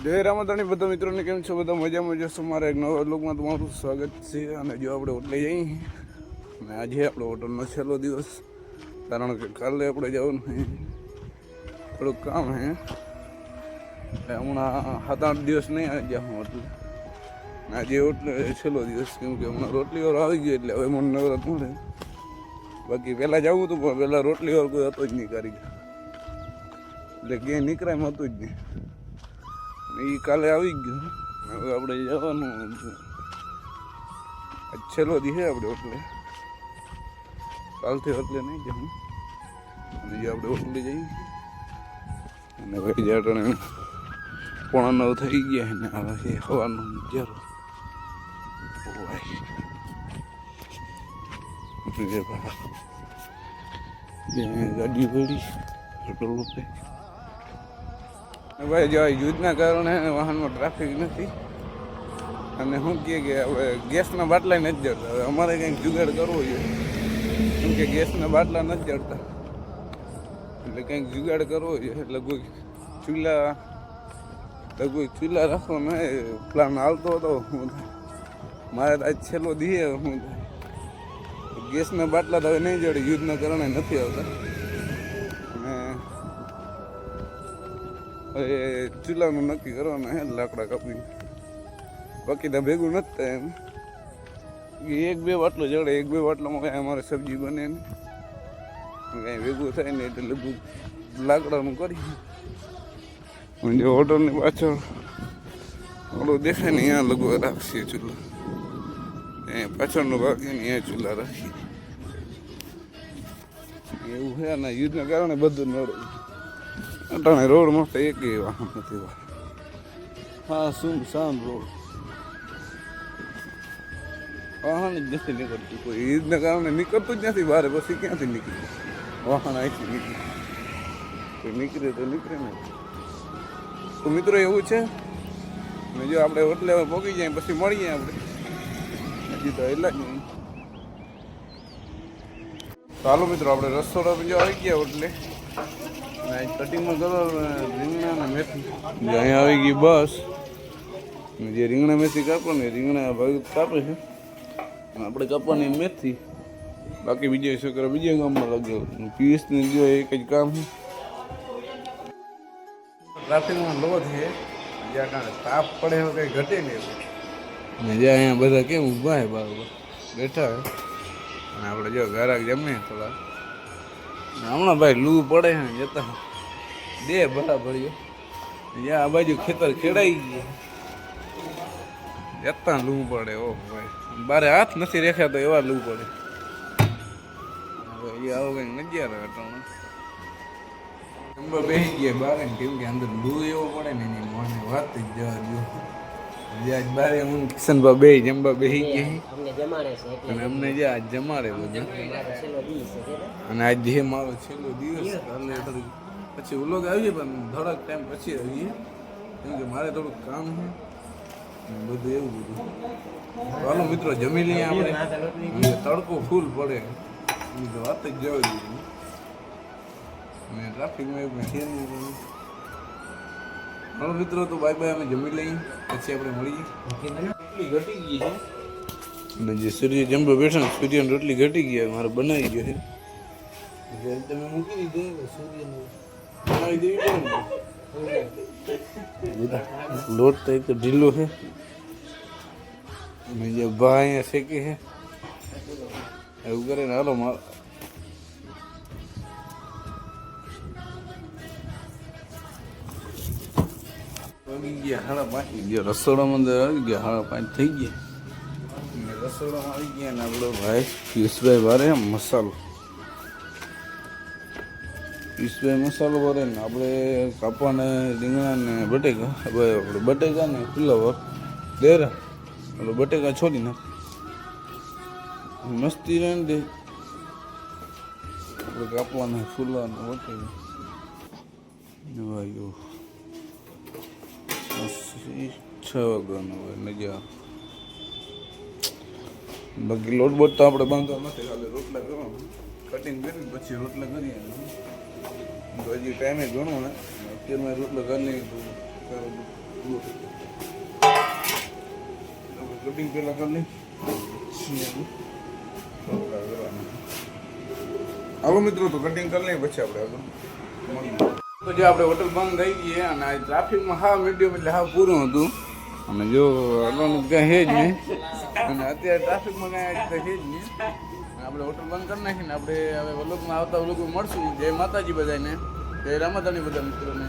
જય રામાધાણી બધા મિત્રોને કેમ છો? બધા મજામાં જશો? મારા એક નવા વ્લોગમાં તમારું સ્વાગત છે. અને જો આપણે હોટલે જઈએ અને આજે આપણો હોટલનો છેલ્લો દિવસ, કારણ કે કાલે આપણે જવાનું છે, થોડુંક કામ છે. હમણાં 7-8 દિવસ નહીં આવી ગયા હું હોટલે. આજે હોટલે છેલ્લો દિવસ, કેમ કે હમણાં રોટલી વાળો આવી ગયો એટલે હવે મને નવરાત મળે. બાકી પહેલાં જવું હતું પણ પહેલાં રોટલી વાળો કોઈ હતો જ નહીં કારીગર, એટલે ક્યાંય નીકળાય હતું જ નહીં. એ કાલે આવી ગયો. હવે આપણે જવાનું છેલ્લો દી છે આપણે હોટલે, કાલથી હોટલે નહીં જવું. અને જે આપણે હોટલે જઈએ અને ભાઈ જાટણે 8:45 થઈ ગયા ને હવે છે સવારનો નજારો. ગાડી પડી પેટ્રોલ રૂપે. ભાઈ જો યુદ્ધના કારણે વાહનમાં ટ્રાફિક નથી. અને શું કહે કે હવે ગેસના બાટલા નથી જડતા. હવે અમારે કંઈક જુગાડ કરવો જોઈએ, કેમ કે ગેસના બાટલા નથી જડતા, એટલે કંઈક જુગાડ કરવો જોઈએ. એટલે કોઈ ચૂલા રાખવાનો પ્લાન હાલતો હતો. હું મારે તો આજ છેલ્લો દીએ હું ગેસના બાટલા તો હવે નહીં જડે, યુદ્ધના કારણે નથી આવતા. હવે ચૂલાનું નક્કી કરવાનું હે, લાકડા કાપીને. બાકી તો ભેગું નથી થાય એમ. 1-2 બાટલો જડે, 1-2 બાટલામાં કાંઈ અમારે સબ્જી બને નહીં, કાંઈ ભેગું થાય નહીં. એટલે લગભગ લાકડાનું કરી. જો હોટલની પાછળ ઓલો દેખાય ને, અહીંયા લગભગ રાખીએ ચૂલા. અહીંયા પાછળનો ભાગ છે ને, અહીંયા ચૂલા રાખીએ. એવું છે ને, યુદ્ધના કારણે બધું નડે. અટાણે રોડ મસ્ત એક વાહન નથી. હા, સુમસાન રોડ, વાહન જ નથી નીકળતું કોઈ. ઈદના કારણે નીકળતું જ નથી બહાર. પછી ક્યાંથી નીકળે વાહન? અહીંથી નીકળે કોઈ નીકળે તો નીકળે ને. તો મિત્રો એવું છે ને, જો આપણે હોટલે પહોંચી જાય પછી મળીએ આપણે. હજી તો એટલા જ નહીં. ચાલો મિત્રો, આપણે રસોડા જો આવી ગયા હોટલે. કટિંગમાં કરો રીંગણા અને મેથી. અહીંયા આવી ગઈ બસ. જે રીંગણા મેથી કાપો ને, રીંગણા ભાગ કાપે છે, આપણે કાપવાની મેથી. બાકી બીજા છોકરા બીજા કામમાં લાગ્યો. પીસને જો એક જ કામ છે. ટ્રાફિકમાં લો છે, જ્યાં કારણે તાપ પડે એવું કંઈ ઘટે નહીં. ને જ્યાં અહીંયા બધા કેમ ઊભા છે, બરાબર બેઠા હોય. અને આપણે જો ઘરાક જમે થોડા. હમણાં ભાઈ લૂ પડે છે જતા દે બરાબર. જ્યાં આ બાજુ ખેતર ખેડાઈ ગયા જતા લૂ પડે. ઓહ ભાઈ, બારે હાથ નથી રેખાતો એવા લૂ પડે. હવે આવો કંઈક નજારો હતો. જમવા બેસી ગયા બારે, કેમ કે અંદર લૂ એવો પડે ને એની મને વાત જ જવા દો. આજ બારે હું કિશનભાઈ બે જમવા બેસી ગયા અને અમને જે આજ જમાડે બધું. અને આજ જે મારો છેલ્લો દિવસ, પછી વ્લોગ આવીએ પણ થોડાક ટાઈમ પછી આવીએ, કેમ કે મારે થોડુંક કામ છે બધું એવું બધું. ચાલો મિત્રો, જમી લઈએ આપણે. તડકો ફૂલ પડે, વાત જ જવા દીધી. અને ટ્રાફિકમાં એવું છે નહીં. હાલો મિત્રો, તો બાય બાય. અમે જમી લઈએ પછી આપણે મળીએ. રોટલી ઘટી ગઈ છે અને જે સૂર્ય જમવા બેઠા ને, સૂર્યની રોટલી ઘટી ગઈ, મારે બનાવી ગયો છે. તમે મૂકી દીધું સૂર્યને બનાવી દેવી પડે. લોટ તો એક તો ઢીલો છે. અને જે ભા અહીંયા શેકે છે એવું કરે ને. હાલો મારો વાગી ગયા 5:30 ગયા. રસોડામાં અંદર આવી ગયા 5:30 થઈ ગયા. રસોડામાં આવી ગયા ને આપણો ભાઈ પિયુષભાઈ ભારે મસાલો. પિયુષભાઈ મસાલો ભરે ને આપણે કાપવાના રીંગણા ને બટેકા. આપણે બટેકા ને ફુલાવર દેરા, એટલે બટેકા છોડી નાખ મસ્તી રહે ને દે. આપણે કાપવાના ફૂલવાના બટેકા. ભાઈ 6 વાગ્યાનો હોય નજારો. બાકી લોટ બોટ તો આપણે બાંધવા નથી, ખાલી રોટલા કરવાનું. કટિંગ કરી પછી રોટલા કરીએ. હજી ટાઈમે ઘણો ને, અત્યારમાં રોટલા કરી લઈએ તો કટિંગ પેલા કરી લઈ. હાલો મિત્રો તો કટિંગ કરી લઈએ પછી આપણે આગળ તો જે આપણે હોટલ બંધ થઈ ગઈ અને આ ટ્રાફિકમાં હા મીડિયમ એટલે હા પૂરું હતું અને જો હલવાનું ક્યાં હે જ નહીં અને અત્યારે ટ્રાફિકમાં કાંઈ છે જ નહીં. આપણે હોટલ બંધ કરી નાખીને આપણે હવે વ્લોગમાં આવતા વ્લોગમાં મળશું. જય માતાજી બધાને, જય રામાધાની બધા મિત્રોને.